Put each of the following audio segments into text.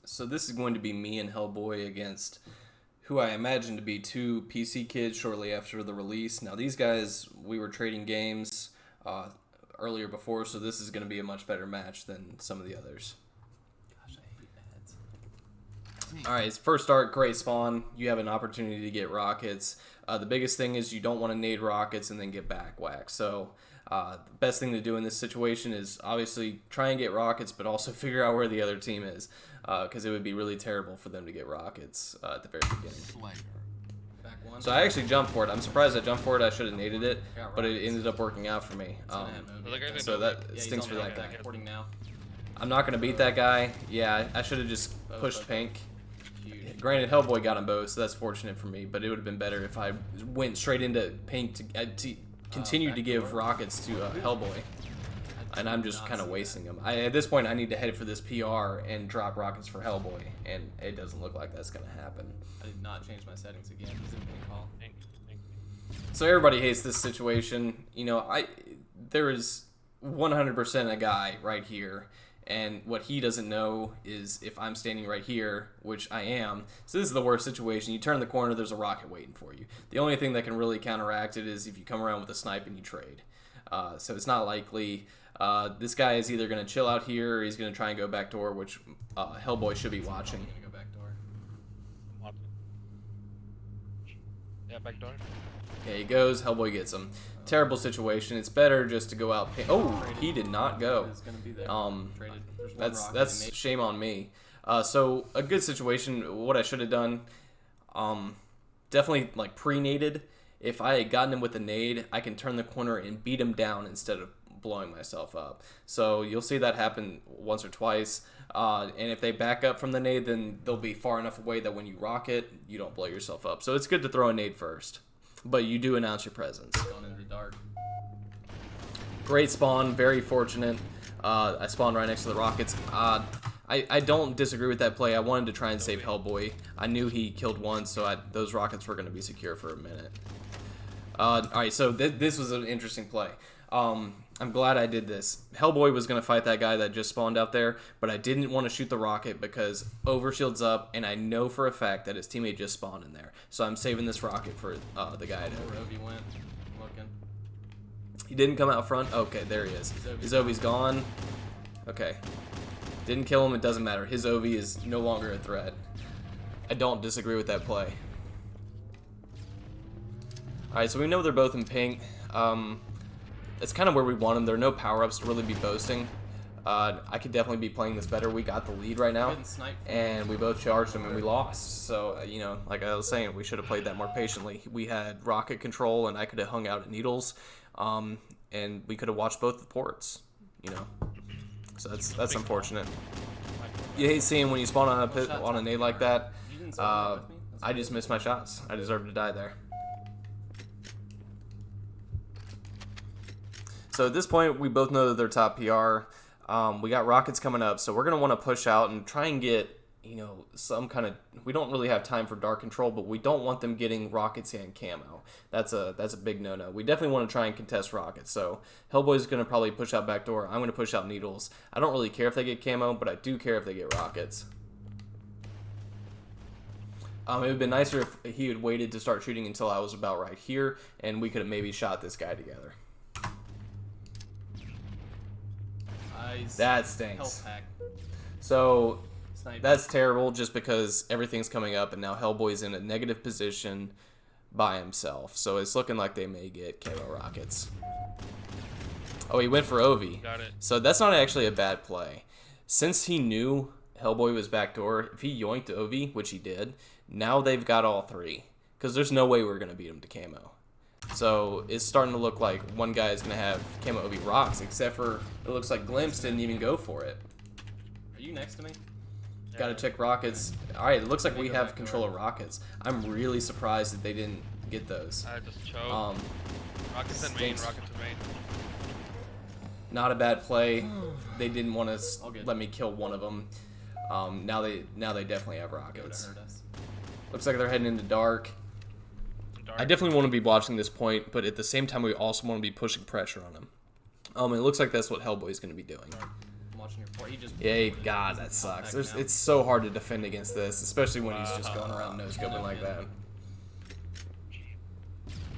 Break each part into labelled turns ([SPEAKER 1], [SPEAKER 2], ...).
[SPEAKER 1] So this is going to be me and Hellboy against who I imagine to be two PC kids shortly after the release. Now these guys, we were trading games earlier before, so this is going to be a much better match than some of the others.
[SPEAKER 2] Gosh, I hate ads.
[SPEAKER 1] Alright, first start, great spawn. You have an opportunity to get rockets. The biggest thing is you don't want to nade rockets and then get back whacked. So the best thing to do in this situation is obviously try and get rockets, but also figure out where the other team is, because it would be really terrible for them to get rockets at the very beginning. So I actually jumped for it. I'm surprised I jumped for it. I should have naded it, but it ended up working out for me. So that stinks for that guy. I'm not going to beat that guy. Yeah, I should have just pushed pink. Granted, Hellboy got them both, so that's fortunate for me, but it would have been better if I went straight into pink to continue to give rockets to Hellboy. And I'm just kind of wasting them. At this point, I need to head for this PR and drop rockets for Hellboy, and it doesn't look like that's going to happen.
[SPEAKER 2] I did not change my settings again. He's in pink hall.
[SPEAKER 1] So everybody hates this situation. You know, there is 100% a guy right here, and what he doesn't know is if I'm standing right here, which I am. So this is the worst situation. You turn the corner, there's a rocket waiting for you. The only thing that can really counteract it is if you come around with a snipe and you trade. So it's not likely. This guy is either going to chill out here or he's going to try and go backdoor, which Hellboy should be watching.
[SPEAKER 2] I'm gonna go backdoor.
[SPEAKER 3] Yeah, backdoor.
[SPEAKER 1] Okay, he goes. Hellboy gets him. Terrible situation. It's better just to go out. Oh, he did not go. That's shame on me. So a good situation. What I should have done, definitely like pre-naded. If I had gotten him with a nade, I can turn the corner and beat him down instead of blowing myself up. So you'll see that happen once or twice. And if they back up from the nade, then they'll be far enough away that when you rocket, you don't blow yourself up. So it's good to throw a nade first, but you do announce your presence.
[SPEAKER 2] Going into the dark.
[SPEAKER 1] Great spawn, very fortunate. I spawned right next to the rockets. I don't disagree with that play. I wanted to try and save Hellboy. I knew he killed one, so those rockets were going to be secure for a minute. Alright, so this was an interesting play. I'm glad I did this. Hellboy was going to fight that guy that just spawned out there, but I didn't want to shoot the rocket because overshield's up, and I know for a fact that his teammate just spawned in there. So I'm saving this rocket for the guy.
[SPEAKER 2] Where Ovi went. Looking.
[SPEAKER 1] He didn't come out front. Okay, there he is. His Ovi's gone. Okay. Didn't kill him. It doesn't matter. His Ovi is no longer a threat. I don't disagree with that play. Alright, so we know they're both in pink. It's kind of where we want them. There are no power-ups to really be boasting. I could definitely be playing this better. We got the lead right now, and we both charged them, and we lost. So, you know, like I was saying, we should have played that more patiently. We had rocket control, and I could have hung out at needles, and we could have watched both the ports, you know. So that's unfortunate. You hate seeing when you spawn on a nade like that. I just missed my shots. I deserved to die there. So at this point, we both know that they're top PR. We got rockets coming up, so we're going to want to push out and try and get, you know, some kind of... We don't really have time for dark control, but we don't want them getting rockets and camo. That's a big no-no. We definitely want to try and contest rockets. So Hellboy's going to probably push out backdoor. I'm going to push out needles. I don't really care if they get camo, but I do care if they get rockets. It would have been nicer if he had waited to start shooting until I was about right here, and we could have maybe shot this guy together. That stinks. So that's terrible just because everything's coming up and now Hellboy's in a negative position by himself. So it's looking like they may get camo rockets. Oh, he went for Ovi.
[SPEAKER 3] Got it.
[SPEAKER 1] So that's not actually a bad play. Since he knew Hellboy was backdoor, if he yoinked Ovi, which he did, now they've got all three. Because there's no way we're going to beat him to camo. So it's starting to look like one guy is going to have camo Ovi rocks, except for it looks like Glimpse didn't even go for it.
[SPEAKER 2] Are you next to me?
[SPEAKER 1] Yeah. Got to check rockets. Alright, it looks like we have control of rockets. I'm really surprised that they didn't get those.
[SPEAKER 3] I just choked. Rockets in main, rockets in main.
[SPEAKER 1] Not a bad play. They didn't want to let me kill one of them. Now they definitely have rockets. Looks like they're heading into dark. I definitely want to be watching this point, but at the same time, we also want to be pushing pressure on him. It looks like that's what Hellboy's going to be doing.
[SPEAKER 2] watching your port. He just.
[SPEAKER 1] Yeah,
[SPEAKER 2] ported.
[SPEAKER 1] God,
[SPEAKER 2] He's
[SPEAKER 1] that
[SPEAKER 2] in
[SPEAKER 1] sucks.
[SPEAKER 2] contact now.
[SPEAKER 1] It's so hard to defend against this, especially when he's just going around no-scoping like that.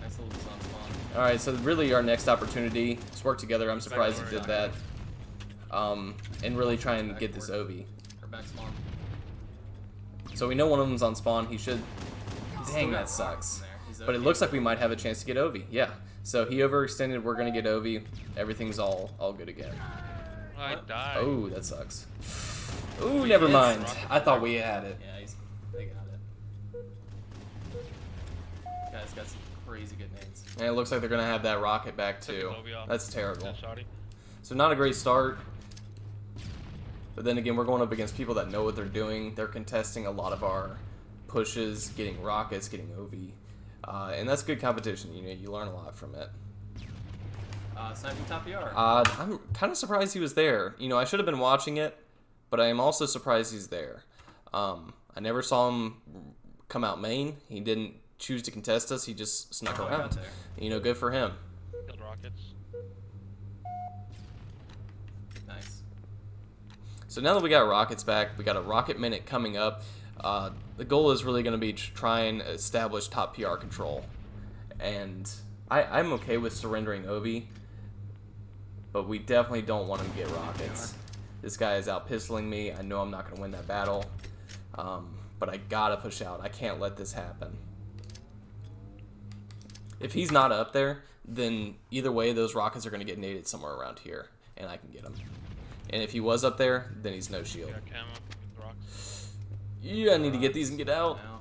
[SPEAKER 2] Nice little sun spawn.
[SPEAKER 1] All right, so really our next opportunity is work together. I'm surprised he did that. And really try and get this Ovi.
[SPEAKER 2] Or back spawn.
[SPEAKER 1] So we know one of them's on spawn. He should.
[SPEAKER 2] He's
[SPEAKER 1] Dang,
[SPEAKER 2] still got
[SPEAKER 1] that sucks.
[SPEAKER 2] rockets in there. He's
[SPEAKER 1] But it
[SPEAKER 2] okay.
[SPEAKER 1] looks like we might have a chance to get Ovi. Yeah. So he overextended. We're gonna get Ovi. Everything's all good again.
[SPEAKER 3] I
[SPEAKER 2] What?
[SPEAKER 3] died.
[SPEAKER 1] Oh, that sucks. Ooh, never mind. I thought we had it.
[SPEAKER 2] Yeah, they got it. Guys got some crazy good nades.
[SPEAKER 1] And it looks like they're gonna have that rocket back
[SPEAKER 3] Took
[SPEAKER 1] too.
[SPEAKER 3] an Ovi off.
[SPEAKER 1] That's terrible.
[SPEAKER 3] That shoddy.
[SPEAKER 1] So not a great start. But then again, we're going up against people that know what they're doing. They're contesting a lot of our pushes, getting rockets, getting OV. And that's good competition. You know, you learn a lot from it.
[SPEAKER 2] Sniping top PR.
[SPEAKER 1] I'm kind of surprised he was there. You know, I should have been watching it, but I am also surprised he's there. I never saw him come out main. He didn't choose to contest us. He just snuck
[SPEAKER 2] Oh, he
[SPEAKER 1] around.
[SPEAKER 2] got there.
[SPEAKER 1] You know, good for him.
[SPEAKER 3] Killed rockets.
[SPEAKER 2] Nice.
[SPEAKER 1] So now that we got rockets back, we got a rocket minute coming up. The goal is really going to be to try and establish top PR control. And I'm okay with surrendering Ovi, but we definitely don't want him to get rockets. This guy is out pistoling me. I know I'm not going to win that battle, but I got to push out. I can't let this happen. If he's not up there, then either way, those rockets are going to get naded somewhere around here, and I can get him. And if he was up there, then he's no shield.
[SPEAKER 3] Got camo. With rocks.
[SPEAKER 1] Yeah, I need to get these and get out.
[SPEAKER 2] Now.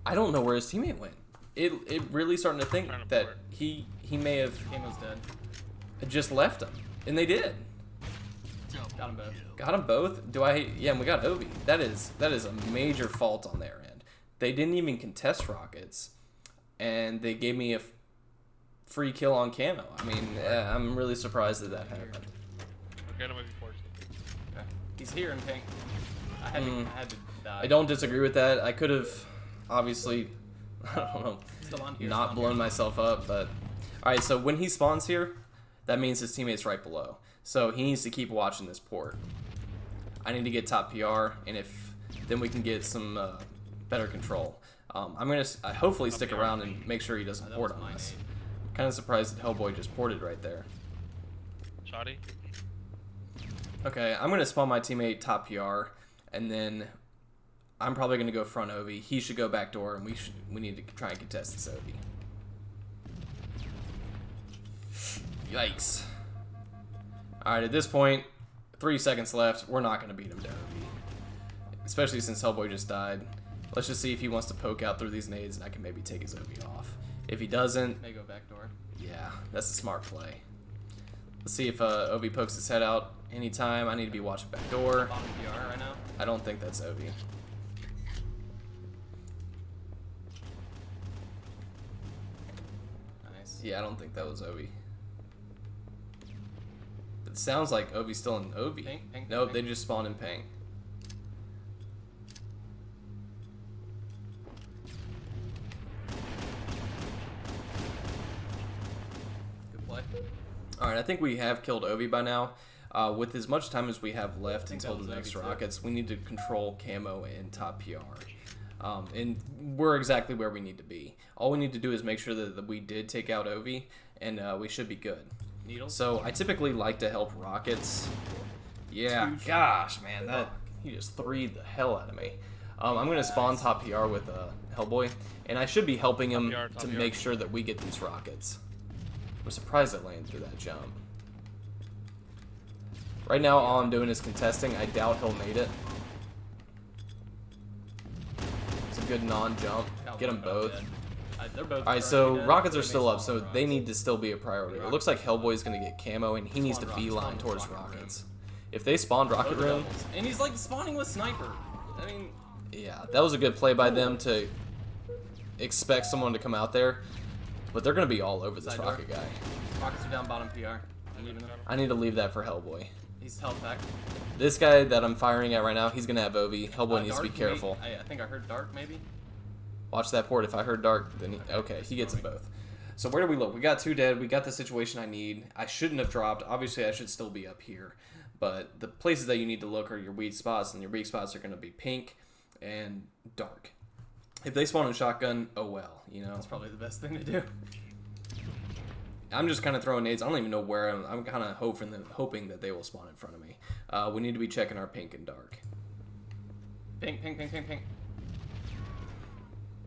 [SPEAKER 1] I don't know where his teammate went. It really starting to think
[SPEAKER 3] Trying to
[SPEAKER 1] that
[SPEAKER 3] port.
[SPEAKER 1] he may have
[SPEAKER 2] Camo's dead.
[SPEAKER 1] just left him, and they did.
[SPEAKER 2] Got them both.
[SPEAKER 1] Got them both. Do I? Yeah, and we got Ovi. That is a major fault on their end. They didn't even contest rockets, and they gave me a free kill on camo. I mean, I'm really surprised that happened.
[SPEAKER 3] Get him if he forced it.
[SPEAKER 2] Okay. He's here in pink. I had to die.
[SPEAKER 1] I don't disagree with that. I could have, obviously, I don't know,
[SPEAKER 2] Still on here.
[SPEAKER 1] not
[SPEAKER 2] still on
[SPEAKER 1] blown
[SPEAKER 2] here.
[SPEAKER 1] myself up, but all right. So when he spawns here, that means his teammate's right below. So he needs to keep watching this port. I need to get top PR, and then we can get some better control. I'm gonna hopefully stick around and make sure he doesn't
[SPEAKER 2] That
[SPEAKER 1] port
[SPEAKER 2] was
[SPEAKER 1] on
[SPEAKER 2] my
[SPEAKER 1] us.
[SPEAKER 2] nade.
[SPEAKER 1] Kind of surprised that Hellboy just ported right there.
[SPEAKER 3] Shoddy.
[SPEAKER 1] Okay, I'm gonna spawn my teammate top PR, and then I'm probably gonna go front Ovi. He should go back door, and we need to try and contest this Ovi. Yikes! All right, at this point, 3 seconds left. We're not gonna beat him to Ovi, especially since Hellboy just died. Let's just see if he wants to poke out through these nades, and I can maybe take his Ovi off. If he doesn't,
[SPEAKER 2] May go back door.
[SPEAKER 1] yeah, that's a smart play. Let's see if Ovi pokes his head out anytime. I need to be watching back door.
[SPEAKER 2] Bottom PR right now.
[SPEAKER 1] I don't think that's Ovi.
[SPEAKER 2] Nice.
[SPEAKER 1] Yeah, I don't think that was Ovi. It sounds like Ovi's still in Ovi.
[SPEAKER 2] Pink,
[SPEAKER 1] Nope,
[SPEAKER 2] pink.
[SPEAKER 1] they just spawned in Ping.
[SPEAKER 2] Good play.
[SPEAKER 1] Alright, I think we have killed Ovi by now. With as much time as we have left
[SPEAKER 2] think
[SPEAKER 1] until
[SPEAKER 2] that
[SPEAKER 1] the
[SPEAKER 2] was
[SPEAKER 1] next
[SPEAKER 2] Ovi too.
[SPEAKER 1] rockets, we need to control camo and top PR. And we're exactly where we need to be. All we need to do is make sure that we did take out Ovi, and we should be good.
[SPEAKER 2] Needles.
[SPEAKER 1] So I typically like to help rockets. Yeah,
[SPEAKER 2] Huge.
[SPEAKER 1] gosh, man, that he just threed the hell out of me. I'm gonna spawn top PR with Hellboy, and I should be helping him
[SPEAKER 3] Top
[SPEAKER 1] to
[SPEAKER 3] PR.
[SPEAKER 1] make sure that we get these rockets. I'm surprised I landed through that jump. Right now, all I'm doing is contesting. I doubt he'll nade it. It's a good non-jump.
[SPEAKER 2] Got
[SPEAKER 1] Get them
[SPEAKER 2] one about
[SPEAKER 1] both.
[SPEAKER 2] dead. They're both.
[SPEAKER 1] Alright,
[SPEAKER 2] already
[SPEAKER 1] so
[SPEAKER 2] dead.
[SPEAKER 1] rockets
[SPEAKER 2] They
[SPEAKER 1] are
[SPEAKER 2] may
[SPEAKER 1] still up,
[SPEAKER 2] spawn
[SPEAKER 1] so
[SPEAKER 2] on
[SPEAKER 1] they
[SPEAKER 2] rocks.
[SPEAKER 1] need to still be a priority. It looks like Hellboy's gonna get camo, and he needs to
[SPEAKER 2] Spawn
[SPEAKER 1] beeline
[SPEAKER 2] rock-
[SPEAKER 1] towards
[SPEAKER 2] spawn
[SPEAKER 1] rockets.
[SPEAKER 2] room.
[SPEAKER 1] If they spawned rocket
[SPEAKER 2] Both are
[SPEAKER 1] room,
[SPEAKER 2] doubles. And he's like spawning with sniper. I mean,
[SPEAKER 1] yeah, that was a good play by them to expect someone to come out there, but they're gonna be all over this
[SPEAKER 2] Side door.
[SPEAKER 1] rocket guy.
[SPEAKER 2] rockets are down bottom PR. I'm leaving them.
[SPEAKER 1] I need to leave that for Hellboy.
[SPEAKER 2] He's health pack.
[SPEAKER 1] This guy that I'm firing at right now, he's gonna have Ovi. Hellboy needs to be
[SPEAKER 2] Dark,
[SPEAKER 1] careful.
[SPEAKER 2] I think I heard dark maybe.
[SPEAKER 1] Watch that port. If I heard dark, then okay, he gets them both. So where do we look? We got 2 dead. We got the situation I need. I shouldn't have dropped. Obviously, I should still be up here. But the places that you need to look are your weak spots, and your weak spots are going to be pink and dark. If they spawn in shotgun, oh well, you know.
[SPEAKER 2] That's probably the best thing to do.
[SPEAKER 1] I'm just kind of throwing nades. I don't even know where I'm kind of hoping that they will spawn in front of me. We need to be checking our pink and dark.
[SPEAKER 2] Pink, pink, pink, pink, pink.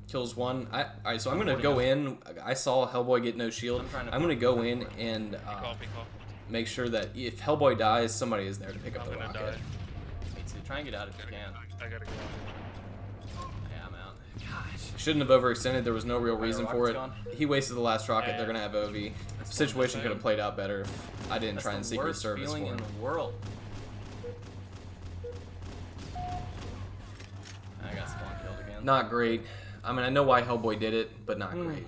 [SPEAKER 1] Kills one. All right, so I'm going to go in. I saw Hellboy get no shield. I'm going to go in and
[SPEAKER 3] Peek off.
[SPEAKER 1] make sure that if Hellboy dies, somebody is there to pick up the
[SPEAKER 3] I'm gonna
[SPEAKER 1] rocket.
[SPEAKER 3] die.
[SPEAKER 2] Me too. Try and get out if you can.
[SPEAKER 3] I gotta go.
[SPEAKER 2] Yeah, I'm out. Gosh.
[SPEAKER 1] Shouldn't have overextended. There was no real reason for it.
[SPEAKER 2] rocket's gone?
[SPEAKER 1] He wasted the last rocket.
[SPEAKER 3] Yeah.
[SPEAKER 1] They're going to have OV. The situation could have played out better if I didn't
[SPEAKER 2] That's
[SPEAKER 1] try and
[SPEAKER 2] the
[SPEAKER 1] secret
[SPEAKER 2] worst
[SPEAKER 1] service for
[SPEAKER 2] feeling in
[SPEAKER 1] him.
[SPEAKER 2] the world. I got spawn killed again.
[SPEAKER 1] Not great. I mean, I know why Hellboy did it, but not great.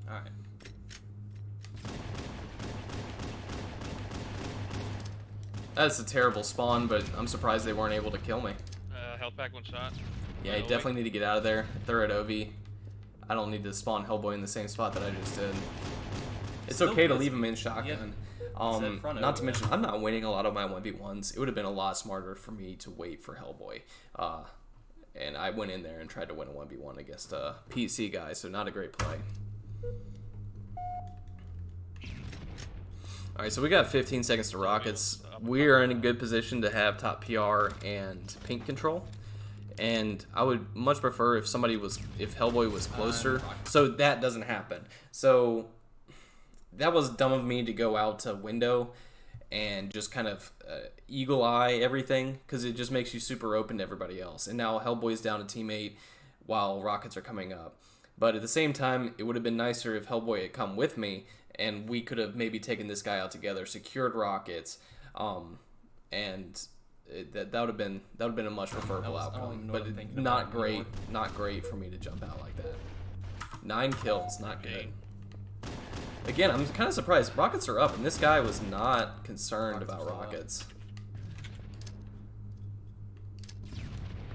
[SPEAKER 2] Alright.
[SPEAKER 1] That's a terrible spawn, but I'm surprised they weren't able to kill me.
[SPEAKER 3] Health pack 1 shot.
[SPEAKER 1] Yeah, you definitely need to get out of there. If they're at OV, I don't need to spawn Hellboy in the same spot that I just did. It's
[SPEAKER 2] Still
[SPEAKER 1] okay to
[SPEAKER 2] is-
[SPEAKER 1] leave him in shotgun.
[SPEAKER 2] in front of
[SPEAKER 1] Not to
[SPEAKER 2] him.
[SPEAKER 1] mention, I'm not winning a lot of my 1v1s. It would have been a lot smarter for me to wait for Hellboy. And I went in there and tried to win a 1v1 against a PC guy, so not a great play. Alright, so we got 15 seconds to rockets. We are in a good position to have top PR and pink control. And I would much prefer if Hellboy was closer. So that doesn't happen. So that was dumb of me to go out to window and just kind of eagle eye everything, because it just makes you super open to everybody else. And now Hellboy's down a teammate while rockets are coming up. But at the same time, it would have been nicer if Hellboy had come with me and we could have maybe taken this guy out together, secured rockets, and that would have been a much preferable
[SPEAKER 2] I don't
[SPEAKER 1] outcome.
[SPEAKER 2] even know
[SPEAKER 1] But
[SPEAKER 2] what I'm thinking
[SPEAKER 1] not
[SPEAKER 2] about
[SPEAKER 1] great,
[SPEAKER 2] anymore.
[SPEAKER 1] not great for me to jump out like that. 9 kills, not good. Again, I'm kind of surprised. Rockets are up, and this guy was not concerned
[SPEAKER 2] Rockets are
[SPEAKER 1] about
[SPEAKER 2] still up.
[SPEAKER 1] rockets.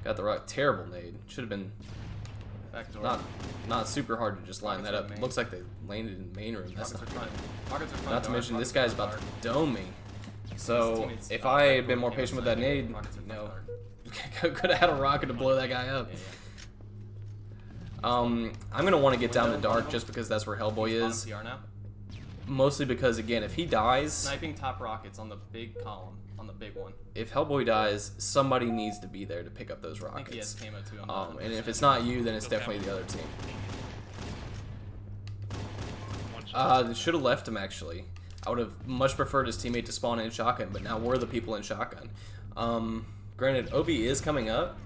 [SPEAKER 1] Got the terrible nade. Should have been
[SPEAKER 2] Back door.
[SPEAKER 1] not super hard to just line
[SPEAKER 2] Rockets
[SPEAKER 1] that
[SPEAKER 2] are
[SPEAKER 1] up.
[SPEAKER 2] main.
[SPEAKER 1] Looks like they landed in the main room. That's
[SPEAKER 2] Rockets are
[SPEAKER 1] not
[SPEAKER 2] front.
[SPEAKER 1] good.
[SPEAKER 2] Rockets are front.
[SPEAKER 1] Not to
[SPEAKER 2] door.
[SPEAKER 1] mention, this
[SPEAKER 2] Rockets
[SPEAKER 1] guy's
[SPEAKER 2] are
[SPEAKER 1] about
[SPEAKER 2] dark.
[SPEAKER 1] to dome me. So
[SPEAKER 2] Teammates
[SPEAKER 1] if
[SPEAKER 2] out
[SPEAKER 1] I
[SPEAKER 2] back
[SPEAKER 1] had been
[SPEAKER 2] door,
[SPEAKER 1] more
[SPEAKER 2] came
[SPEAKER 1] patient with that
[SPEAKER 2] outside.
[SPEAKER 1] nade,
[SPEAKER 2] Rockets are front
[SPEAKER 1] no, could have had a rocket to blow that guy up.
[SPEAKER 2] Yeah,
[SPEAKER 1] I'm gonna want to get down to dark just because that's where Hellboy
[SPEAKER 2] yeah.
[SPEAKER 1] is.
[SPEAKER 2] PR now.
[SPEAKER 1] Mostly because, again, if he dies,
[SPEAKER 2] Sniping top rockets on the big column, on the big one.
[SPEAKER 1] if Hellboy dies, somebody needs to be there to pick up those
[SPEAKER 2] I think he has
[SPEAKER 1] rockets.
[SPEAKER 2] camo too. I'm not
[SPEAKER 1] And if
[SPEAKER 2] 100%.
[SPEAKER 1] it's not you, then it's
[SPEAKER 3] Still
[SPEAKER 1] definitely the other team.
[SPEAKER 3] 1 shot.
[SPEAKER 1] Should have left him, actually. I would have much preferred his teammate to spawn in shotgun, but now we're the people in shotgun. Granted, OB is coming up,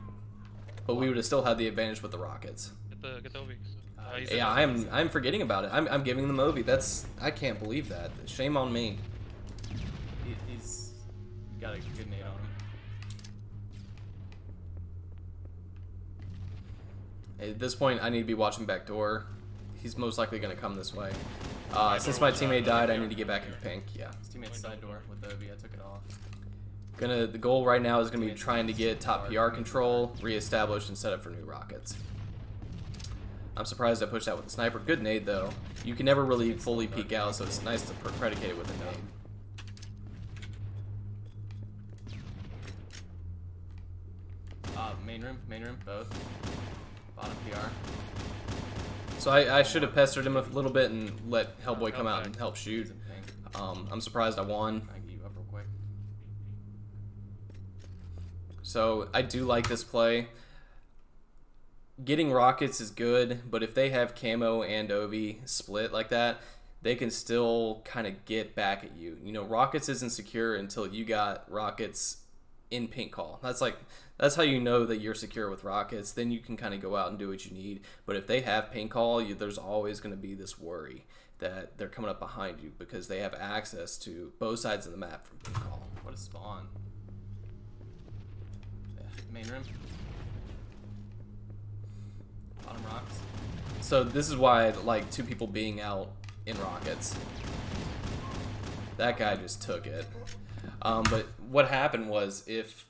[SPEAKER 1] but we would have still had the advantage with the rockets.
[SPEAKER 3] Get the OVs.
[SPEAKER 1] Yeah, I'm forgetting about it. I'm giving them OB. I can't believe that. Shame on me.
[SPEAKER 2] He's got a good nade on him.
[SPEAKER 1] At this point, I need to be watching back door. He's most likely going to come this way. Since my teammate died, I need to get back into pink. Yeah.
[SPEAKER 2] His teammate's side door with the OB. I took it off.
[SPEAKER 1] The goal right now is going to be trying to get top PR control reestablished and set up for new rockets. I'm surprised I pushed out with the sniper. Good nade, though. You can never really fully peek out, so it's nice to predicate it with a nade.
[SPEAKER 2] Main room, both. Bottom PR.
[SPEAKER 1] So I should have pestered him a little bit and let Hellboy come out and help shoot.
[SPEAKER 2] He's in pink.
[SPEAKER 1] I'm surprised I won.
[SPEAKER 2] I can get you up real quick.
[SPEAKER 1] So I do like this play. Getting rockets is good, but if they have camo and OV split like that, they can still kind of get back at you. You know, rockets isn't secure until you got rockets in pink call. That's how you know that you're secure with rockets. Then you can kind of go out and do what you need. But if they have pink call, there's always going to be this worry that they're coming up behind you because they have access to both sides of the map from pink call.
[SPEAKER 2] What a spawn. Yeah, main room. Bottom rocks.
[SPEAKER 1] So this is why I like 2 people being out in rockets. That guy just took it. But what happened was if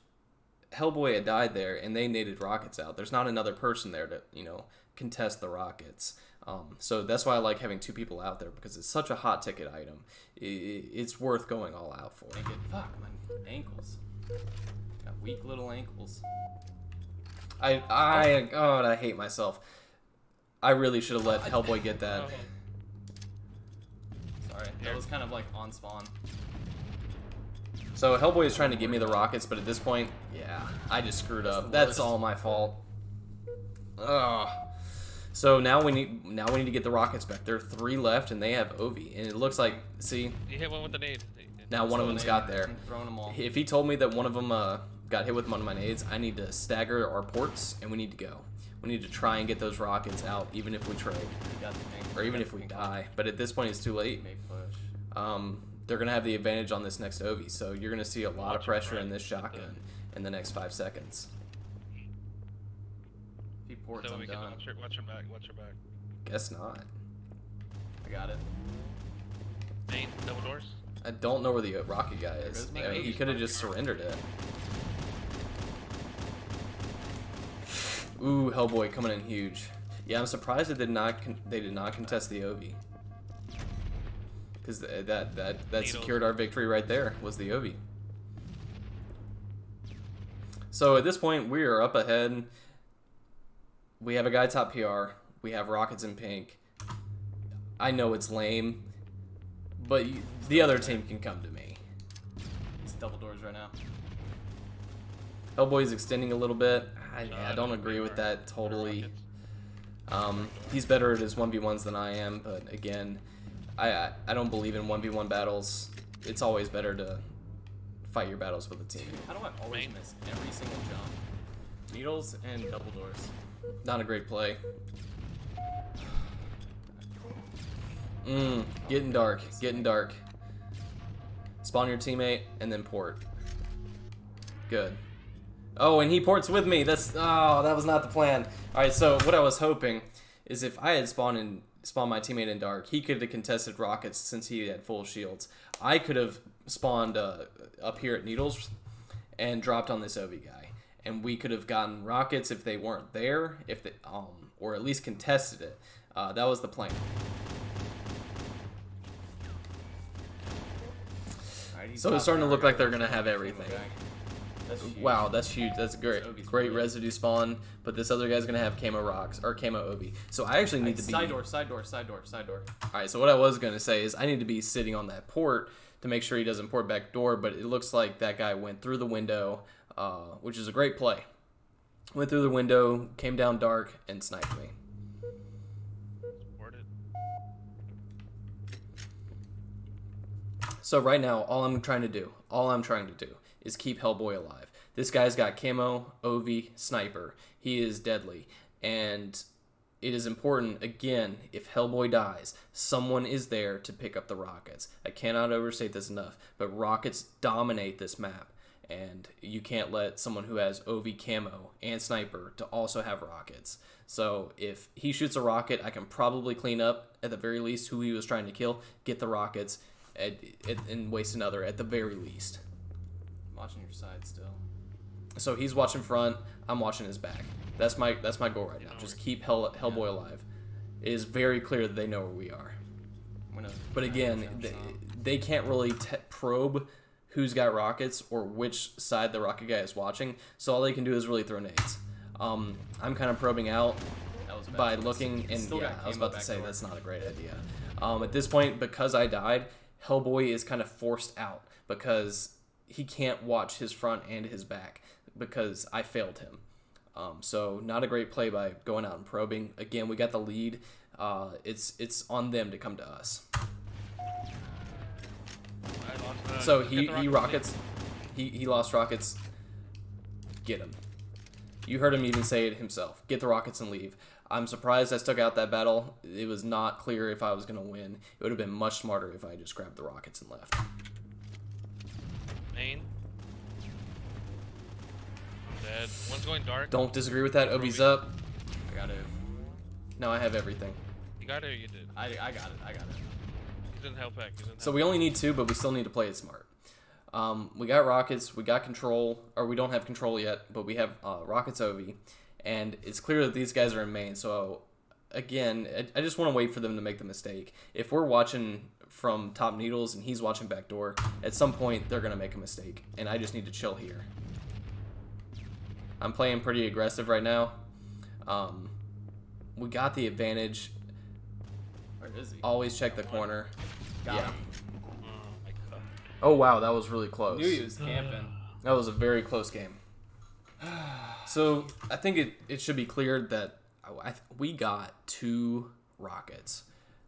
[SPEAKER 1] Hellboy had died there and they naded rockets out, there's not another person there to, contest the rockets. So that's why I like having 2 people out there, because it's such a hot ticket item. It's worth going all out for.
[SPEAKER 2] Fuck, my ankles. Got weak little ankles.
[SPEAKER 1] God, I hate myself. I really should have let Hellboy get that.
[SPEAKER 2] Oh. Sorry, that was kind of like on spawn.
[SPEAKER 1] So Hellboy is trying to give me the rockets, but at this point, yeah, I just screwed up. That's all my fault. Ugh. So now we need to get the rockets back. There are 3 left, and they have Ovi, and it looks like, see,
[SPEAKER 3] You hit one with the nade.
[SPEAKER 1] now one of them's got there.
[SPEAKER 2] I'm throwing them all.
[SPEAKER 1] If he told me that one of them got hit with one of my nades, I need to stagger our ports, and we need to go. We need to try and get those rockets out, even if we trade,
[SPEAKER 2] You got the pink.
[SPEAKER 1] or even if we die. But at this point, it's too late.
[SPEAKER 2] May push.
[SPEAKER 1] They're going to have the advantage on this next Ovi, so you're going to see a lot of pressure in this shotgun in the next 5 seconds.
[SPEAKER 2] If he ports,
[SPEAKER 3] So
[SPEAKER 2] I'm
[SPEAKER 3] we can
[SPEAKER 2] done.
[SPEAKER 3] watch your back. Watch your back.
[SPEAKER 1] Guess not.
[SPEAKER 2] I got it.
[SPEAKER 3] Main, double doors.
[SPEAKER 1] I don't know where the rocket guy is.
[SPEAKER 2] goes my
[SPEAKER 1] I mean, he
[SPEAKER 2] Ovi.
[SPEAKER 1] could have just surrendered it. Ooh, Hellboy coming in huge. Yeah, I'm surprised they did not contest the Ovi. Because that secured our victory right there, was the Ovi. So at this point, we are up ahead. We have a guy top PR. We have rockets in pink. I know it's lame, but the other team can come to me.
[SPEAKER 2] He's double doors right now.
[SPEAKER 1] Hellboy's extending a little bit. I don't agree with that totally. He's better at his 1v1s than I am, but again, I don't believe in 1v1 battles. It's always better to fight your battles with a team.
[SPEAKER 2] How do I always miss every single jump? Needles and double doors.
[SPEAKER 1] Not a great play. Getting dark. Getting dark. Spawn your teammate and then port. Good. Oh, and he ports with me. That was not the plan. All right, so what I was hoping is if I had spawned my teammate in dark, he could have contested rockets since he had full shields. I could have spawned up here at Needles and dropped on this Ovi guy, and we could have gotten rockets if they weren't there, or at least contested it. That was the plan.
[SPEAKER 2] Alright,
[SPEAKER 1] So it's starting to look like they're gonna have everything.
[SPEAKER 2] That's huge.
[SPEAKER 1] Wow, that's huge. That's great.
[SPEAKER 2] Ovi's
[SPEAKER 1] Great
[SPEAKER 2] brilliant.
[SPEAKER 1] residue spawn, but this other guy's gonna have camo rocks or camo Ovi. So I actually need to be
[SPEAKER 2] Side door, side door, side door, side door.
[SPEAKER 1] All right. So what I was gonna say is I need to be sitting on that port to make sure he doesn't port back door. But it looks like that guy went through the window, which is a great play. Went through the window, came down dark, and sniped me.
[SPEAKER 3] Support it.
[SPEAKER 1] So right now, all I'm trying to do is keep Hellboy alive. This guy's got camo, Ovi, sniper. He is deadly. And it is important, again, if Hellboy dies, someone is there to pick up the rockets. I cannot overstate this enough, but rockets dominate this map. And you can't let someone who has Ovi, camo, and sniper to also have rockets. So if he shoots a rocket, I can probably clean up, at the very least, who he was trying to kill, get the rockets, and waste another at the very least.
[SPEAKER 2] I'm watching your side still.
[SPEAKER 1] So he's watching front, I'm watching his back. That's my goal right now. Just keep Hellboy alive. It is very clear that they know where we are. But again, they can't really probe who's got rockets or which side the rocket guy is watching. So all they can do is really throw nades. I'm kind of probing out by looking, and yeah, I was about to say that's not a great idea. At this point, because I died, Hellboy is kind of forced out because he can't watch his front and his back because I failed him. So not a great play by going out and probing. Again, we got the lead. It's on them to come to us. So he rockets. He lost rockets. Get him. You heard him even say it himself. Get the rockets and leave. I'm surprised I stuck out that battle. It was not clear if I was going to win. It would have been much smarter if I just grabbed the rockets and left.
[SPEAKER 3] Main. I'm dead. One's going dark.
[SPEAKER 1] Don't disagree with that. Obi's up.
[SPEAKER 2] I got it.
[SPEAKER 1] Now I have everything.
[SPEAKER 3] You got it or you did?
[SPEAKER 2] I got it.
[SPEAKER 3] He's in hell pack.
[SPEAKER 1] So we only need 2, but we still need to play it smart. We got rockets, we got control, or we don't have control yet, but we have rockets Ovi, and it's clear that these guys are in main, so again, I just want to wait for them to make the mistake. If we're watching from top needles and he's watching backdoor, at some point they're going to make a mistake, and I just need to chill here. I'm playing pretty aggressive right now. We got the advantage.
[SPEAKER 2] Where is he?
[SPEAKER 1] Always check the corner.
[SPEAKER 2] Got him.
[SPEAKER 3] Oh my god.
[SPEAKER 1] Oh, wow, that was really close.
[SPEAKER 2] Knew he was camping.
[SPEAKER 1] That was a very close game. So I think it should be cleared that we got 2 rockets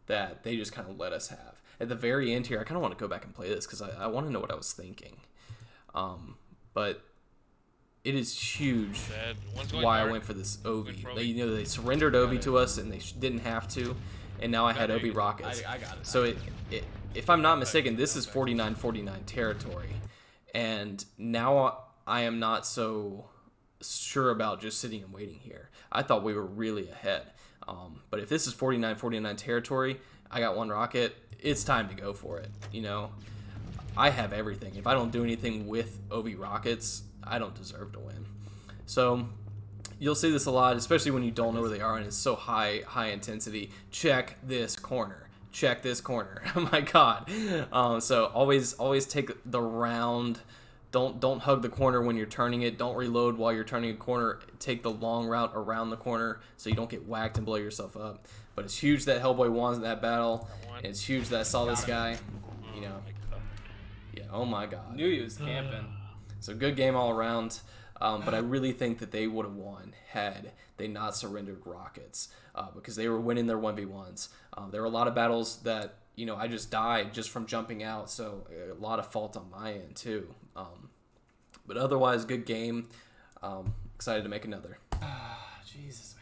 [SPEAKER 1] that they just kind of let us have. At the very end here, I kind of want to go back and play this because I want to know what I was thinking. But it is huge why I went for this Ovi. They surrendered Ovi to us and they didn't have to, and now I had Ovi rockets.
[SPEAKER 2] I got it.
[SPEAKER 1] So if I'm not mistaken, this is 49-49 territory, and now I am not so sure about just sitting and waiting here. I thought we were really ahead, but if this is 49-49 territory, I got 1 rocket. It's time to go for it. You know, I have everything. If I don't do anything with Ovi rockets, I don't deserve to win. So you'll see this a lot, especially when you don't know where they are and it's so high intensity. Check this corner. Check this corner. Oh my god. So always take the round. Don't hug the corner when you're turning it. Don't reload while you're turning a corner. Take the long route around the corner so you don't get whacked and blow yourself up. But it's huge that Hellboy won in that battle. And it's huge that I saw this guy. You know. Yeah. Oh my god.
[SPEAKER 2] Knew he was camping.
[SPEAKER 1] So good game all around. But I really think that they would have won had they not surrendered rockets because they were winning their 1v1s. There were a lot of battles that, you know, I just died just from jumping out, so a lot of fault on my end too. But otherwise, good game. Excited to make another.
[SPEAKER 2] Jesus, man.